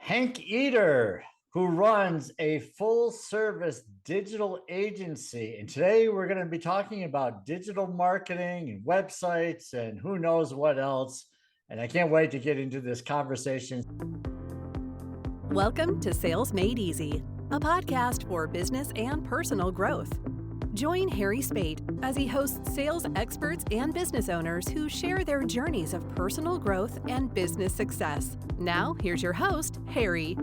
Hank Eder, who runs a full service digital agency. And today we're going to be talking about digital marketing and websites and who knows what else. And I can't wait to get into this conversation. Welcome to Sales Made Easy, a podcast for business and personal growth. Join Harry Spate as he hosts sales experts and business owners who share their journeys of personal growth and business success. Now, here's your host, Harry.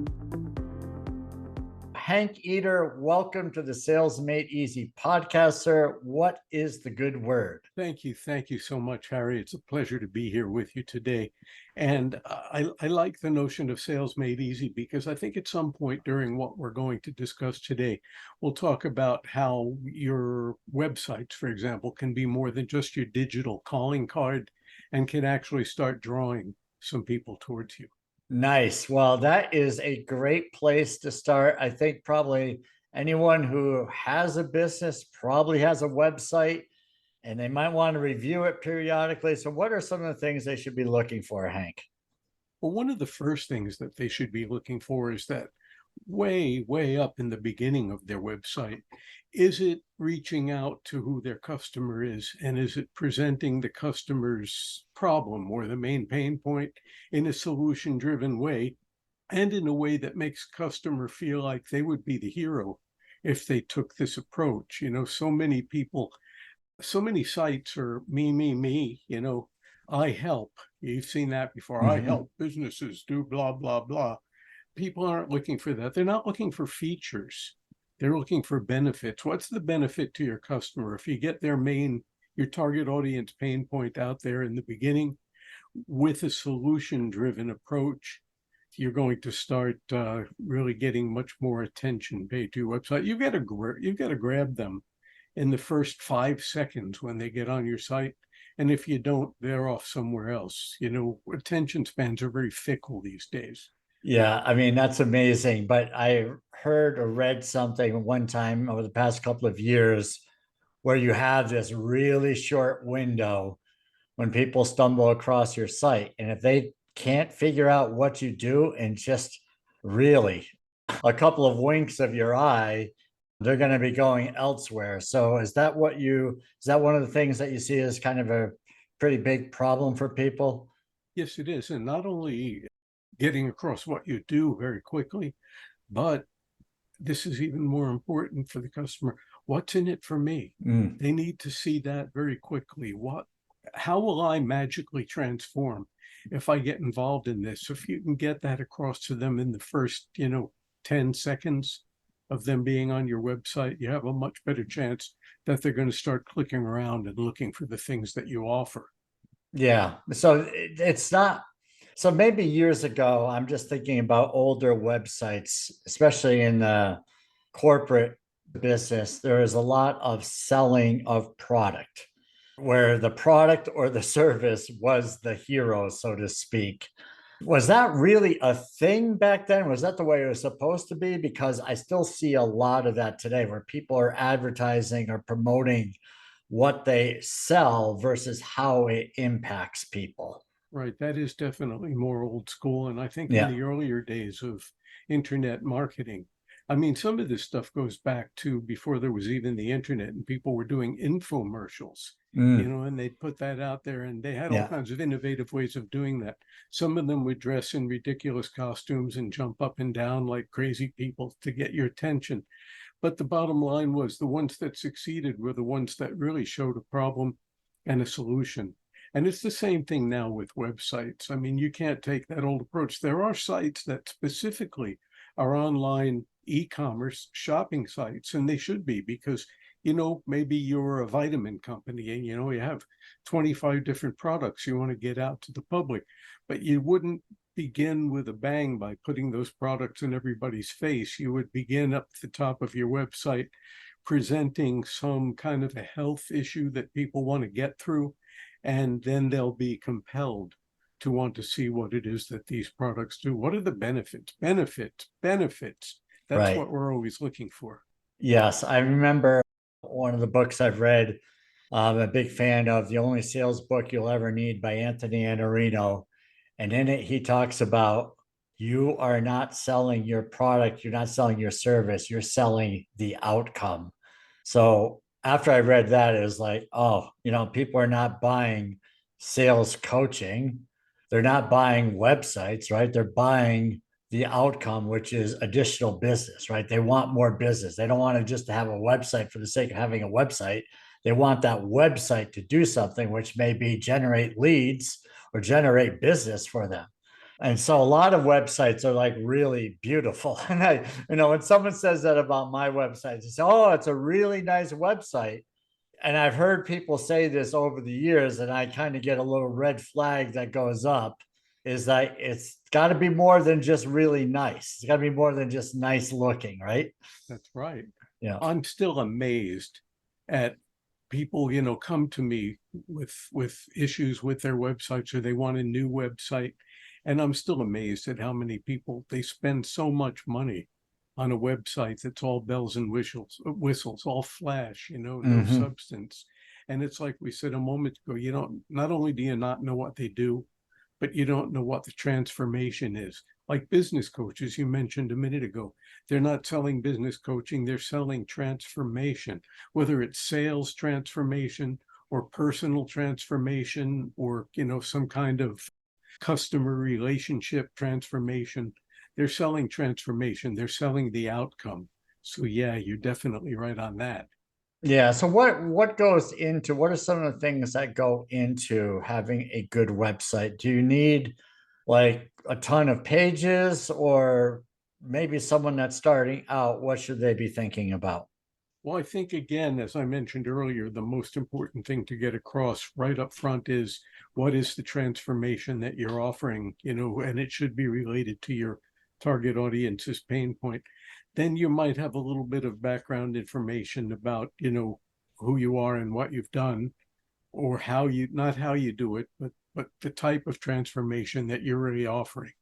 Hank Eder, welcome to the Sales Made Easy podcast, sir. What is the good word? Thank you. Thank you so much, Harry. It's a pleasure to be here with you today. And I like the notion of sales made easy because I think at some point during what we're going to discuss today, we'll talk about how your websites, for example, can be more than just your digital calling card and can actually start drawing some people towards you. Nice. Well, that is a great place to start. I think probably anyone who has a business probably has a website and they might want to review it periodically. So what are some of the things they should be looking for, Hank? Well, one of the first things that they should be looking for is that way up in the beginning of their website, is it reaching out to who their customer is? And is it presenting the customer's problem or the main pain point in a solution-driven way and in a way that makes customer feel like they would be the hero if they took this approach? You know, so many people, so many sites are me, I help. You've seen that before. I help businesses do blah, blah, blah. People aren't looking for that. They're not looking for features. They're looking for benefits. What's the benefit to your customer? If you get your target audience pain point out there in the beginning with a solution-driven approach, you're going to start really getting much more attention paid to your website. You've got to grab them in the first 5 seconds when they get on your site. And if you don't, they're off somewhere else. You know, attention spans are very fickle these days. Yeah, I mean, that's amazing. But I heard or read something one time over the past couple of years where you have this really short window when people stumble across your site. And if they can't figure out what you do in just really a couple of winks of your eye, they're going to be going elsewhere. So is that one of the things that you see as kind of a pretty big problem for people? Yes, it is. And not only getting across what you do very quickly, but this is even more important for the customer. What's in it for me? They need to see that very quickly. How will I magically transform if I get involved in this? If you can get that across to them in the first, 10 seconds of them being on your website, you have a much better chance that they're going to start clicking around and looking for the things that you offer. Yeah. So it's not. So maybe years ago, I'm just thinking about older websites, especially in the corporate business, there is a lot of selling of product where the product or the service was the hero, so to speak. Was that really a thing back then? Was that the way it was supposed to be? Because I still see a lot of that today where people are advertising or promoting what they sell versus how it impacts people. Right. That is definitely more old school. And I think in Yeah. the earlier days of internet marketing, I mean, some of this stuff goes back to before there was even the internet and people were doing infomercials, and they'd put that out there and they had all Yeah. kinds of innovative ways of doing that. Some of them would dress in ridiculous costumes and jump up and down like crazy people to get your attention. But the bottom line was the ones that succeeded were the ones that really showed a problem and a solution. And it's the same thing now with websites. I mean, you can't take that old approach. There are sites that specifically are online e-commerce shopping sites, and they should be because, maybe you're a vitamin company and, you have 25 different products you want to get out to the public, but you wouldn't begin with a bang by putting those products in everybody's face. You would begin up at the top of your website presenting some kind of a health issue that people want to get through. And then they'll be compelled to want to see what it is that these products do. What are the benefits? Benefits. That's Right. what we're always looking for. Yes, I remember one of the books I've read. I'm a big fan of The Only Sales Book You'll Ever Need by Anthony Iannarino. And in it, he talks about you are not selling your product, you're not selling your service, you're selling the outcome. So after I read that, it was like, oh, people are not buying sales coaching. They're not buying websites, right? They're buying the outcome, which is additional business, right? They want more business. They don't want to just have a website for the sake of having a website. They want that website to do something, which may be generate leads or generate business for them. And so a lot of websites are like really beautiful. And when someone says that about my website, they say, oh, it's a really nice website. And I've heard people say this over the years, and I kind of get a little red flag that goes up is that it's got to be more than just really nice. It's got to be more than just nice looking, right? That's right. Yeah. I'm still amazed at people, come to me with issues with their websites, or they want a new website. And I'm still amazed at how many people, they spend so much money on a website that's all bells and whistles, all flash, no substance. And it's like we said a moment ago, not only do you not know what they do, but you don't know what the transformation is. Like business coaches, you mentioned a minute ago, they're not selling business coaching, they're selling transformation, whether it's sales transformation or personal transformation or, some kind of customer relationship transformation. They're selling transformation. They're selling the outcome. So yeah, you're definitely right on that. Yeah. So what goes into what are some of the things that go into having a good website? Do you need like a ton of pages, or maybe someone that's starting out, what should they be thinking about? Well, I think, again, as I mentioned earlier, the most important thing to get across right up front is what is the transformation that you're offering, and it should be related to your target audience's pain point. Then you might have a little bit of background information about, who you are and what you've done, or not how you do it, but the type of transformation that you're really offering.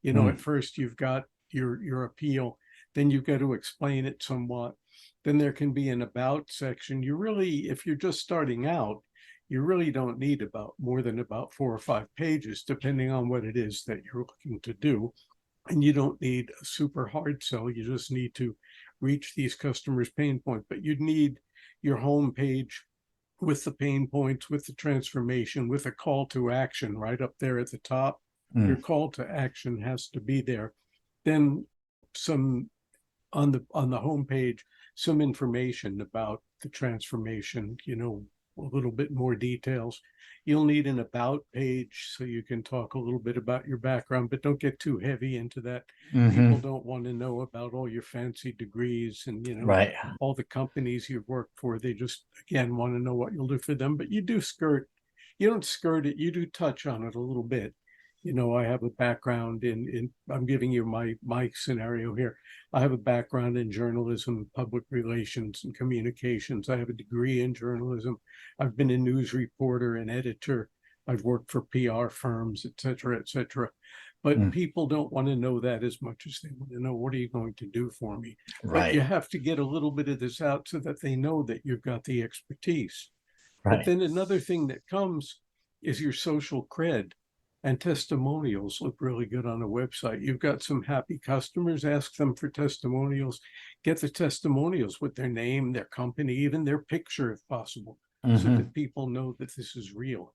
At first you've got your appeal, then you've got to explain it somewhat. Then there can be an about section. If you're just starting out, you really don't need more than about 4 or 5 pages, depending on what it is that you're looking to do. And you don't need a super hard sell. You just need to reach these customers' pain point. But you'd need your home page with the pain points, with the transformation, with a call to action right up there at the top. Your call to action has to be there. Then some on the homepage, some information about the transformation, a little bit more details. You'll need an about page so you can talk a little bit about your background, but don't get too heavy into that. People don't want to know about all your fancy degrees and, Right. all the companies you've worked for. They just, again, want to know what you'll do for them. But you don't skirt it, you do touch on it a little bit. I have a background I'm giving you my scenario here. I have a background in journalism, public relations, and communications. I have a degree in journalism. I've been a news reporter and editor. I've worked for PR firms, et cetera, et cetera. But people don't want to know that as much as they want to know, what are you going to do for me? Right. But you have to get a little bit of this out so that they know that you've got the expertise. Right. But then another thing that comes is your social cred. And testimonials look really good on a website. You've got some happy customers, ask them for testimonials. Get the testimonials with their name, their company, even their picture if possible, so that people know that this is real.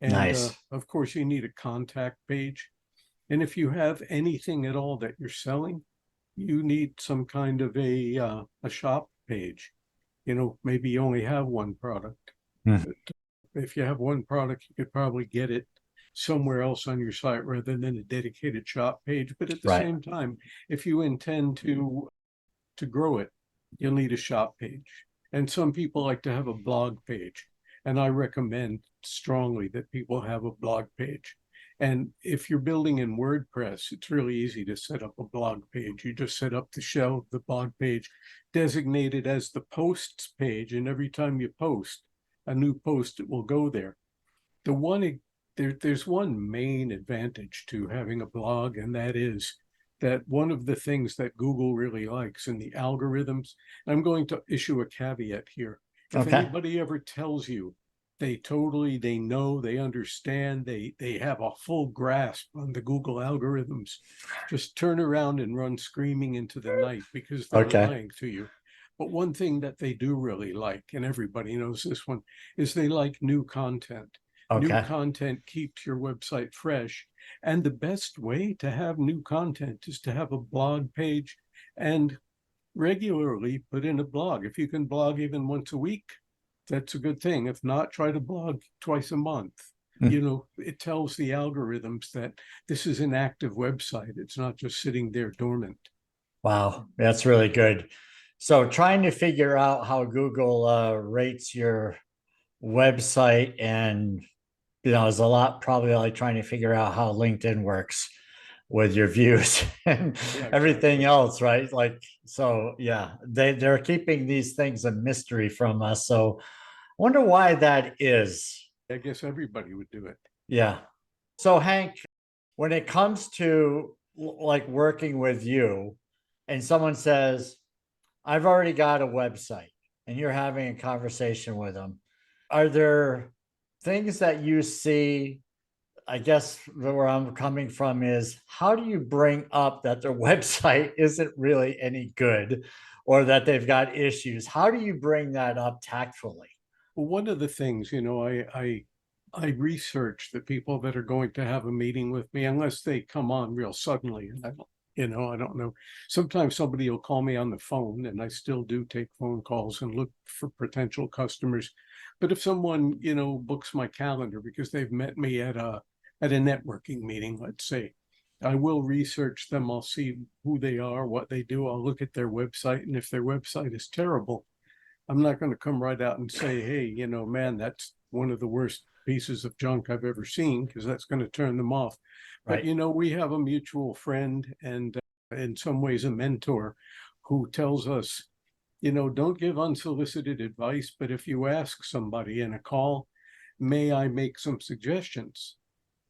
And Nice. of course, you need a contact page. And if you have anything at all that you're selling, you need some kind of a shop page. Maybe you only have one product. If you have one product, you could probably get it somewhere else on your site rather than a dedicated shop page. But at the same time, if you intend to grow it, you'll need a shop page. And some people like to have a blog page. And I recommend strongly that people have a blog page. And if you're building in WordPress, it's really easy to set up a blog page. You just set up the blog page, designate it as the posts page. And every time you post a new post, it will go there. There's one main advantage to having a blog, and that is that one of the things that Google really likes in the algorithms, I'm going to issue a caveat here. If anybody ever tells you they know, they understand, they have a full grasp on the Google algorithms, just turn around and run screaming into the night because they're Okay. lying to you. But one thing that they do really like, and everybody knows this one, is they like new content. New Okay. content keeps your website fresh. And the best way to have new content is to have a blog page and regularly put in a blog. If you can blog even once a week, that's a good thing. If not, try to blog twice a month. Hmm. You know, it tells the algorithms that this is an active website. It's not just sitting there dormant. Wow, that's really good. So trying to figure out how Google rates your website, and there's a lot probably like trying to figure out how LinkedIn works with your views and Yeah, everything exactly. else, right? Like, so yeah, they're keeping these things a mystery from us. So I wonder why that is. I guess everybody would do it. Yeah. So Hank, when it comes to like working with you and someone says, I've already got a website, and you're having a conversation with them, are there things that you see? I guess where I'm coming from is, how do you bring up that their website isn't really any good or that they've got issues? How do you bring that up tactfully? Well, one of the things, you know, I research the people that are going to have a meeting with me, unless they come on real suddenly. And I don't, you know, I don't know. Sometimes somebody will call me on the phone, and I still do take phone calls and look for potential customers. But if someone, you know, books my calendar because they've met me at a networking meeting, let's say, I will research them. I'll see who they are, what they do. I'll look at their website, and if their website is terrible, I'm not going to come right out and say, hey, you know, man, that's one of the worst pieces of junk I've ever seen, because that's going to turn them off. But, Right. you know, we have a mutual friend and in some ways a mentor who tells us, you know, don't give unsolicited advice, but if you ask somebody in a call, may I make some suggestions?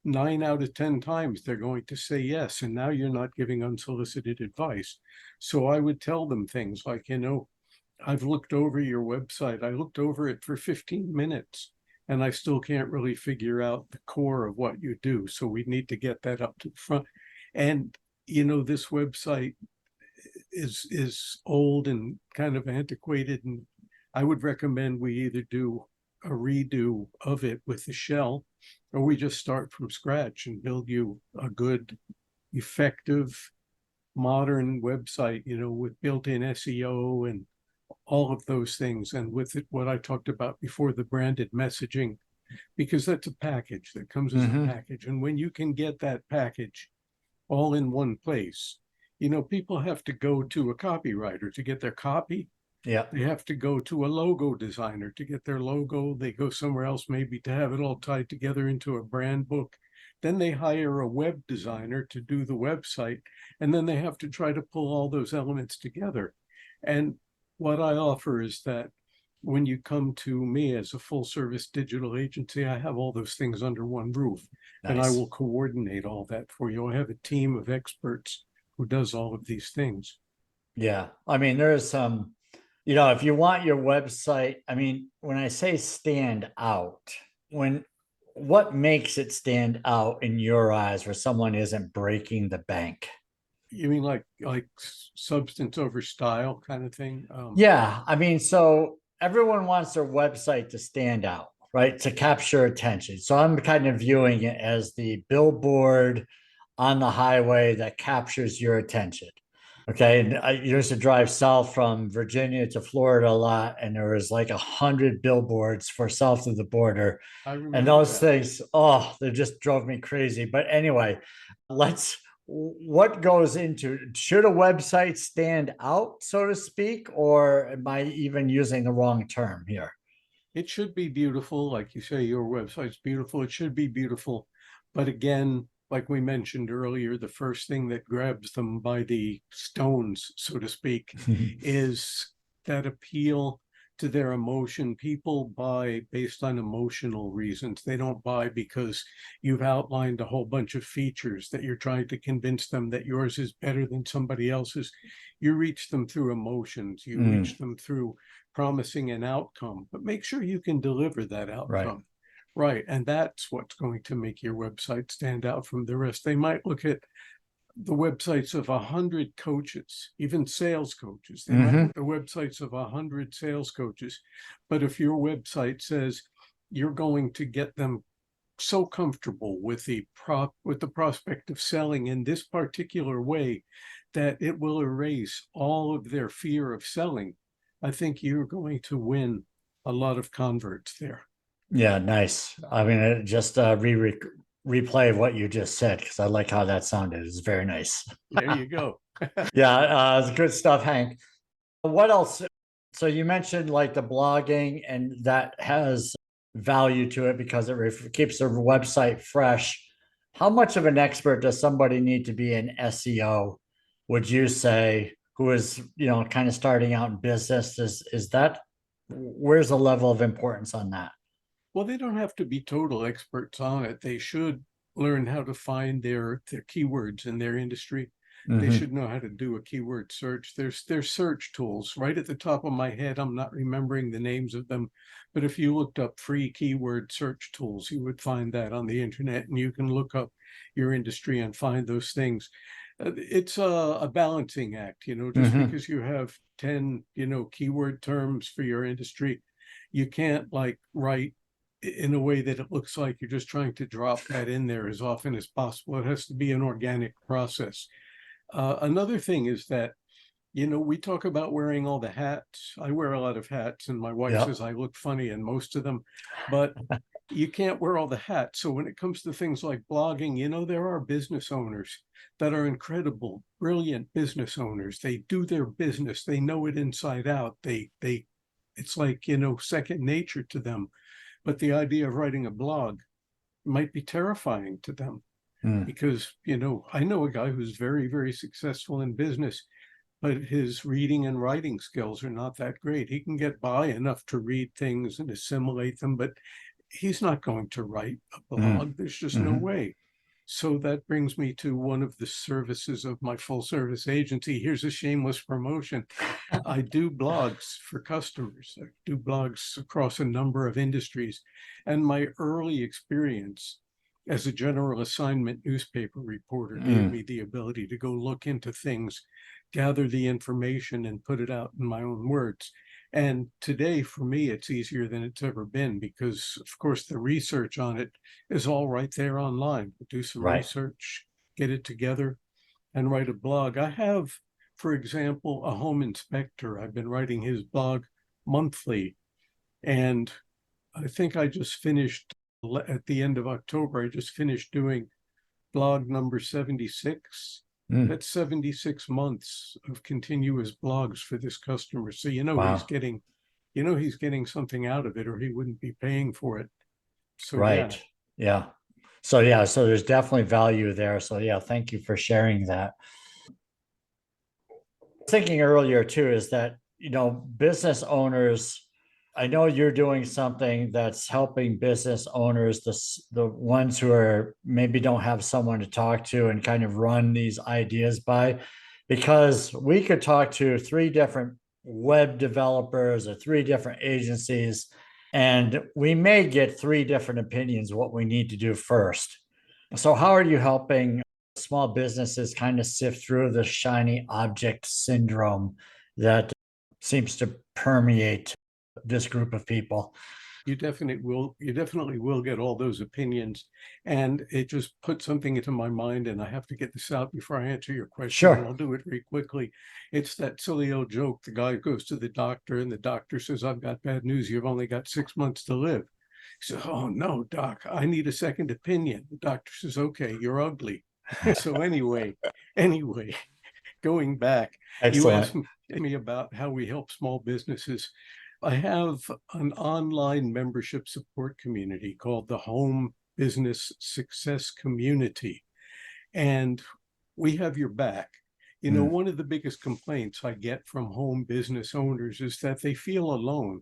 9 out of 10 times they're going to say yes. And now you're not giving unsolicited advice. So I would tell them things like, you know, I've looked over your website. I looked over it for 15 minutes and I still can't really figure out the core of what you do. So we need to get that up to the front. And, you know, this website is old and kind of antiquated. And I would recommend we either do a redo of it with the shell, or we just start from scratch and build you a good, effective, modern website, you know, with built-in SEO and all of those things. And with it, what I talked about before, the branded messaging, because that's a package that comes as a Mm-hmm. package. And when you can get that package all in one place, you know, people have to go to a copywriter to get their copy. Yeah. They have to go to a logo designer to get their logo. They go somewhere else, maybe to have it all tied together into a brand book. Then they hire a web designer to do the website. And then they have to try to pull all those elements together. And what I offer is that when you come to me as a full service digital agency, I have all those things under one roof, and I Nice. will coordinate all that for you. I have a team of experts who does all of these things. Yeah. I mean, there's some, if you want your website, I mean, when I say stand out, when what makes it stand out in your eyes where someone isn't breaking the bank? You mean like substance over style kind of thing? Yeah. I mean, so everyone wants their website to stand out, right? To capture attention. So I'm kind of viewing it as the billboard on the highway that captures your attention. Okay. And I used to drive south from Virginia to Florida a lot, and there was like 100 billboards for south of the border. I And remember those that. things, oh, they just drove me crazy. But anyway, let's what goes into, should a website stand out, so to speak, or am I even using the wrong term here? It should be beautiful. Like you say, your website's beautiful. It should be beautiful. But again, like we mentioned earlier, the first thing that grabs them by the stones, so to speak, is that appeal to their emotion. People buy based on emotional reasons. They don't buy because you've outlined a whole bunch of features that you're trying to convince them that yours is better than somebody else's. You reach them through emotions. You Mm, reach them through promising an outcome, but make sure you can deliver that right. outcome. Right. And that's what's going to make your website stand out from the rest. They might look at the websites of 100 coaches, even sales coaches. They might Hmm. look at the websites of 100 sales coaches. But if your website says you're going to get them so comfortable with the prospect of selling in this particular way that it will erase all of their fear of selling, I think you're going to win a lot of converts there. Yeah, nice. I mean, just replay what you just said because I like how that sounded. It's very nice. There you go. Yeah, it's good stuff, Hank. What else? So you mentioned like the blogging, and that has value to it because it keeps the website fresh. How much of an expert does somebody need to be in SEO, would you say, who is, kind of starting out in business? Is that, where's the level of importance on that? Well, they don't have to be total experts on it. They should learn how to find their keywords in their industry. They Hmm. should know how to do a keyword search. There's search tools right at the top of my head. I'm not remembering the names of them, but if you looked up free keyword search tools, you would find that on the internet, and you can look up your industry and find those things. It's a balancing act, just Hmm. because you have 10, keyword terms for your industry, you can't like write in a way that it looks like you're just trying to drop that in there as often as possible. It has to be an organic process. Another thing is that, we talk about wearing all the hats. I wear a lot of hats, and my wife Yep. says I look funny in most of them, but you can't wear all the hats. So when it comes to things like blogging, there are business owners that are incredible, brilliant business owners. They do their business. They know it inside out. It's like, second nature to them. But the idea of writing a blog might be terrifying to them Mm. because, I know a guy who's very, very successful in business, but his reading and writing skills are not that great. He can get by enough to read things and assimilate them, but he's not going to write a Mm. blog. There's just no Hmm. way. So that brings me to one of the services of my full service agency. Here's a shameless promotion. I do blogs for customers. I do blogs across a number of industries. And my early experience as a general assignment newspaper reporter gave Mm. me the ability to go look into things, gather the information, and put it out in my own words. And today, for me, it's easier than it's ever been because, of course, the research on it is all right there online. Do some Right. research, get it together, and write a blog. I have, for example, a home inspector. I've been writing his blog monthly, and I think I just finished at the end of October. I just finished doing blog number 76. Mm. That's 76 months of continuous blogs for this customer. So Wow. he's getting something out of it, or he wouldn't be paying for it. So yeah. Right. Yeah. So there's definitely value there. So yeah, thank you for sharing that. Thinking earlier too is that, business owners, I know you're doing something that's helping business owners, the ones who are maybe don't have someone to talk to and kind of run these ideas by, because we could talk to three different web developers or three different agencies, and we may get three different opinions what we need to do first. So how are you helping small businesses kind of sift through the shiny object syndrome that seems to permeate this group of people? You definitely will get all those opinions. And it just put something into my mind, and I have to get this out before I answer your question, and Sure. I'll do it very quickly. It's that silly old joke. The guy goes to the doctor, and the doctor says, "I've got bad news. You've only got 6 months to live." He says, "Oh no, doc, I need a second opinion." The doctor says, "Okay, you're ugly." So anyway, going back, you asked Excellent. me about how we help small businesses. I have an online membership support community called the Home Business Success Community, and we have your back. Mm. One of the biggest complaints I get from home business owners is that they feel alone.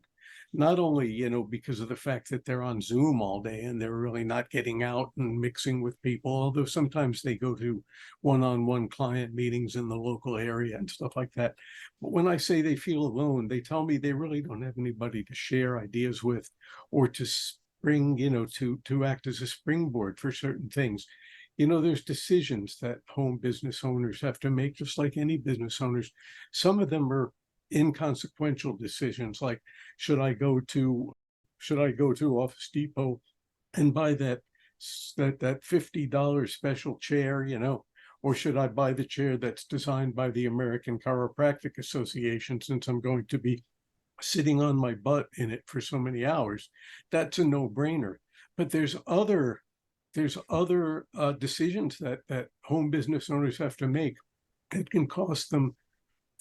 Not only, because of the fact that they're on Zoom all day and they're really not getting out and mixing with people, although sometimes they go to one-on-one client meetings in the local area and stuff like that. But when I say they feel alone, they tell me they really don't have anybody to share ideas with or to spring, to act as a springboard for certain things. There's decisions that home business owners have to make, just like any business owners. Some of them are inconsequential decisions, like should I go to Office Depot and buy that $50 special chair, or should I buy the chair that's designed by the American Chiropractic Association, since I'm going to be sitting on my butt in it for so many hours? That's a no-brainer. But there's other decisions that home business owners have to make that can cost them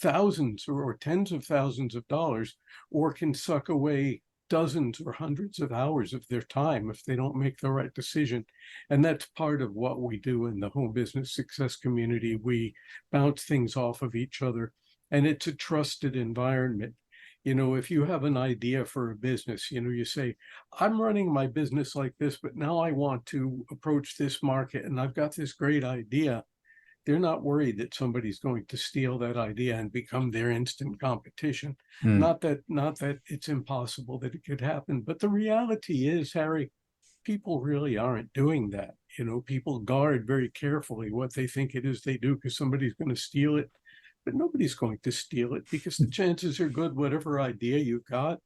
thousands or tens of thousands of dollars, or can suck away dozens or hundreds of hours of their time if they don't make the right decision. And that's part of what we do in the home business success community. We bounce things off of each other, and it's a trusted environment. If you have an idea for a business, you say, I'm running my business like this, but now I want to approach this market and I've got this great idea. They're not worried that somebody's going to steal that idea and become their instant competition. Mm. Not that it's impossible that it could happen, but the reality is, Harry, people really aren't doing that. People guard very carefully what they think it is they do, because somebody's going to steal it. But nobody's going to steal it, because the chances are good, whatever idea you got,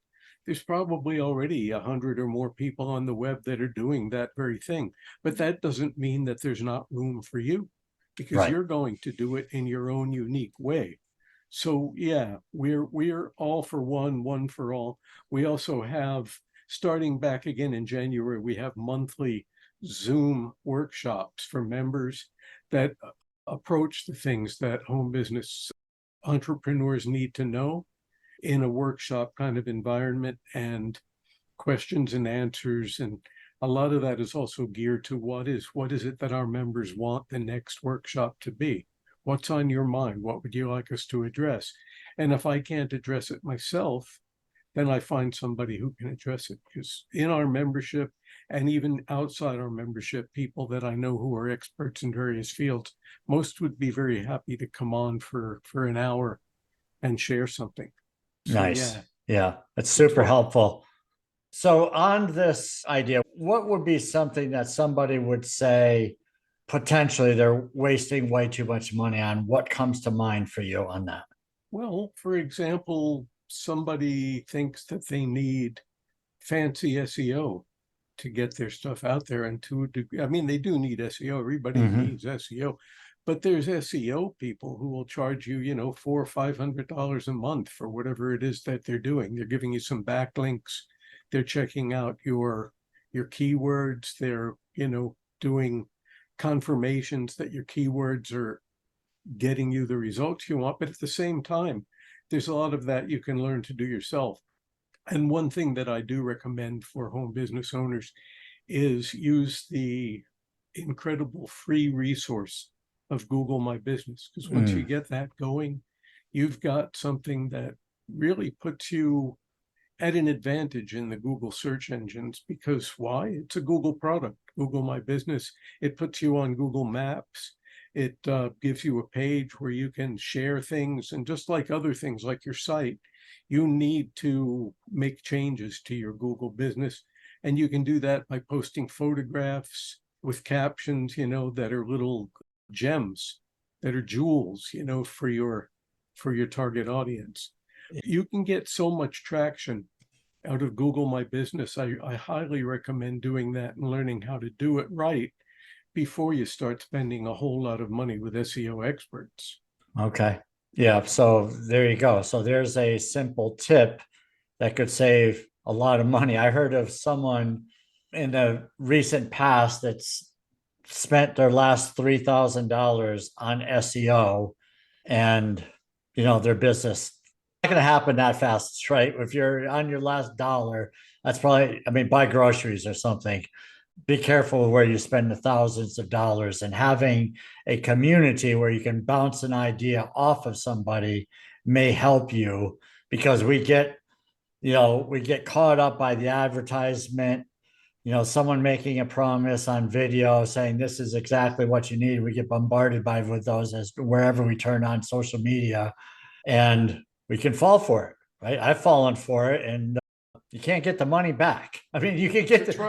there's probably already 100 or more people on the web that are doing that very thing. But that doesn't mean that there's not room for you, because Right. you're going to do it in your own unique way. So yeah, we're all for one for all. We also have, starting back again in January, we have monthly Zoom workshops for members that approach the things that home business entrepreneurs need to know in a workshop kind of environment, and questions and answers. And a lot of that is also geared to what is it that our members want the next workshop to be? What's on your mind? What would you like us to address? And if I can't address it myself, then I find somebody who can address it. Because in our membership, and even outside our membership, people that I know who are experts in various fields, most would be very happy to come on for an hour and share something. So Nice. yeah, Yeah, it's that's super what. helpful. So, on this idea, what would be something that somebody would say potentially they're wasting way too much money on? What comes to mind for you on that? Well, for example, somebody thinks that they need fancy SEO to get their stuff out there. And I mean, they do need SEO. Everybody Hmm. needs SEO, but there's SEO people who will charge you, $400 or $500 a month for whatever it is that they're doing. They're giving you some backlinks. They're checking out your keywords. They're, doing confirmations that your keywords are getting you the results you want. But at the same time, there's a lot of that you can learn to do yourself. And one thing that I do recommend for home business owners is use the incredible free resource of Google My Business. Because once you Mm. get that going, you've got something that really puts you at an advantage in the Google search engines. Because why? It's a Google product, Google My Business. It puts you on Google Maps. It gives you a page where you can share things. And just like other things, like your site, you need to make changes to your Google business. And you can do that by posting photographs with captions, that are little gems, that are jewels, for your target audience. You can get so much traction out of Google My Business. I highly recommend doing that and learning how to do it right before you start spending a whole lot of money with SEO experts. Okay. Yeah. So there you go. So there's a simple tip that could save a lot of money. I heard of someone in the recent past that's spent their last $3,000 on SEO, and their business not going to happen that fast, right? If you're on your last dollar, that's probably, I mean, buy groceries or something. be careful where you spend the thousands of dollars, and having a community where you can bounce an idea off of somebody may help you, because we get caught up by the advertisement, someone making a promise on video saying this is exactly what you need. We get bombarded by with those as wherever we turn on social media, and we can fall for it, right? I've fallen for it, and you can't get the money back. I mean, you can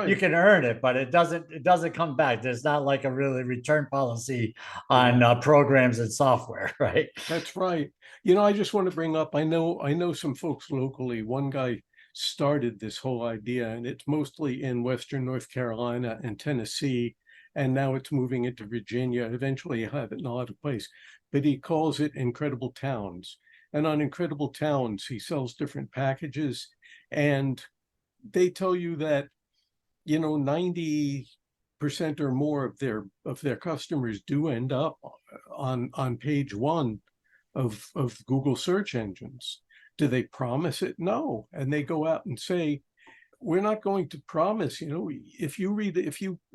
you can earn it, but it doesn't come back. There's not like a really return policy on programs and software, right? That's right. I just want to bring up, I know some folks locally. One guy started this whole idea, and it's mostly in Western North Carolina and Tennessee, and now it's moving into Virginia. Eventually he'll have it in a lot of places, but he calls it Incredible Towns. And on Incredible Towns, he sells different packages, and they tell you that 90% or more of their customers do end up on page one of Google search engines. Do they promise it? No. And they go out and say, we're not going to promise. If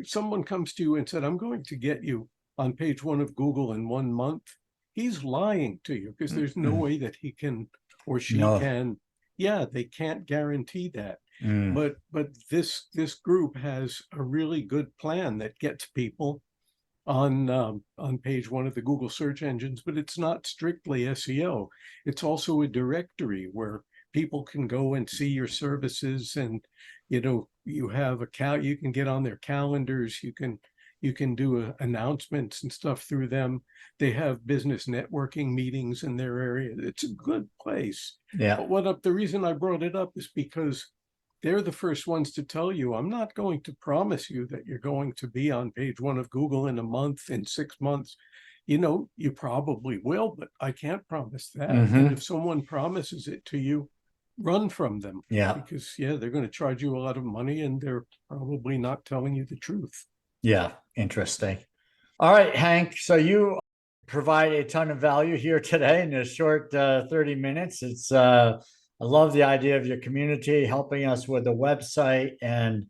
someone comes to you and said, I'm going to get you on page one of Google in 1 month, he's lying to you, because there's no way that he can or she can. Yeah, they can't guarantee that. But this group has a really good plan that gets people on page one of the Google search engines, but it's not strictly SEO. It's also a directory where people can go and see your services, and you have you can get on their calendars, you can do announcements and stuff through them. They have business networking meetings in their area. It's a good place. Yeah. But the reason I brought it up is because they're the first ones to tell you, I'm not going to promise you that you're going to be on page one of Google in a month, in 6 months. You probably will, but I can't promise that. And if someone promises it to you, run from them. Yeah. Because, they're going to charge you a lot of money, and they're probably not telling you the truth. Yeah. Interesting. All right, Hank. So you provide a ton of value here today in a short 30 minutes. I love the idea of your community helping us with the website, and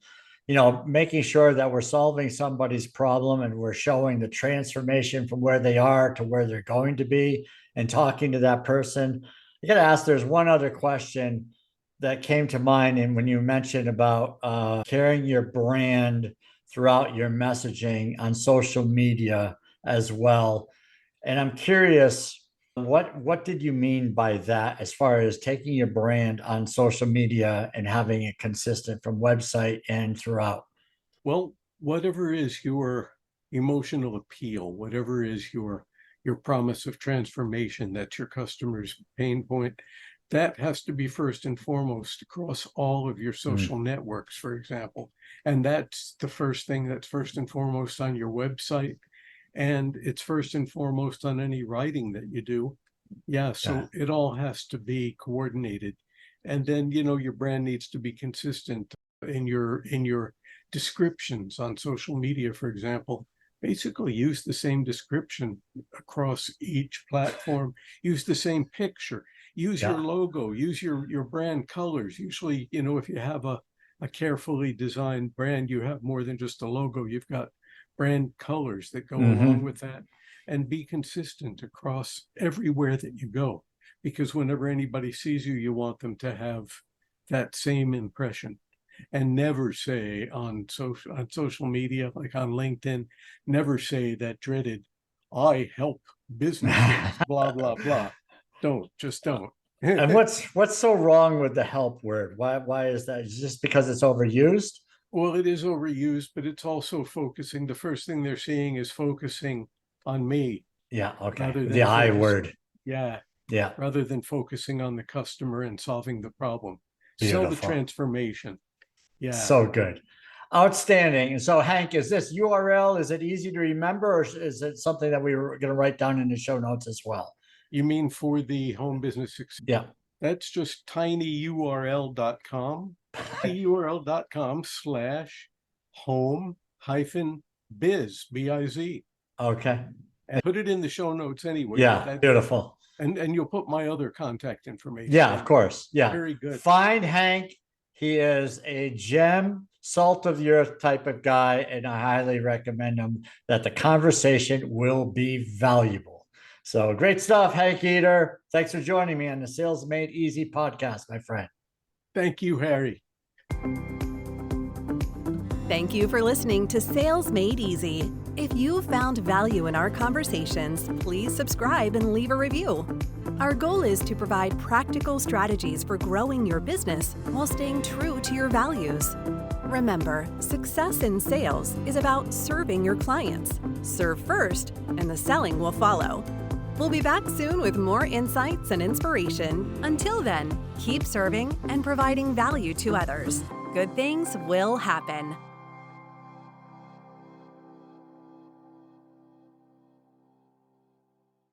making sure that we're solving somebody's problem, and we're showing the transformation from where they are to where they're going to be, and talking to that person. I got to ask, there's one other question that came to mind, and when you mentioned about carrying your brand throughout your messaging on social media as well. And I'm curious, what did you mean by that, as far as taking your brand on social media and having it consistent from website and throughout? Well, whatever is your emotional appeal, whatever is your promise of transformation, that's your customer's pain point, that has to be first and foremost across all of your social networks, for example. And that's the first thing that's first and foremost on your website. And it's first and foremost on any writing that you do. So it all has to be coordinated. And then, your brand needs to be consistent in your descriptions on social media, for example. Basically use the same description across each platform, use the same picture, use your logo, use your brand colors. Usually, if you have a carefully designed brand, you have more than just a logo. You've got brand colors that go along with that, and be consistent across everywhere that you go, because whenever anybody sees you, you want them to have that same impression. And never say on social media, like on LinkedIn, never say that dreaded, I help businesses, blah, blah, blah. Just don't. And what's so wrong with the help word? Why is that? Is it just because it's overused? Well, it is overused, but it's also focusing. The first thing they're seeing is focusing on me. Yeah. Okay. The I word. Yeah. Yeah. Rather than focusing on the customer and solving the problem. Beautiful. Sell the transformation. Yeah. So good. Outstanding. And so, Hank, is this URL, is it easy to remember, or is it something that we were going to write down in the show notes as well? You mean for the home business success? Yeah. That's just tinyurl.com. tinyurl.com/home-biz, B-I-Z. Okay. And put it in the show notes anyway. Yeah, beautiful. And you'll put my other contact information. Yeah, of course. Yeah. Very good. Find Hank. He is a gem salt of the earth type of guy, and I highly recommend him. That the conversation will be valuable. So great stuff, Hank Eder. Thanks for joining me on the Sales Made Easy podcast, my friend. Thank you, Harry. Thank you for listening to Sales Made Easy. If you found value in our conversations, please subscribe and leave a review. Our goal is to provide practical strategies for growing your business while staying true to your values. Remember, success in sales is about serving your clients. Serve first, and the selling will follow. We'll be back soon with more insights and inspiration. Until then, keep serving and providing value to others. Good things will happen.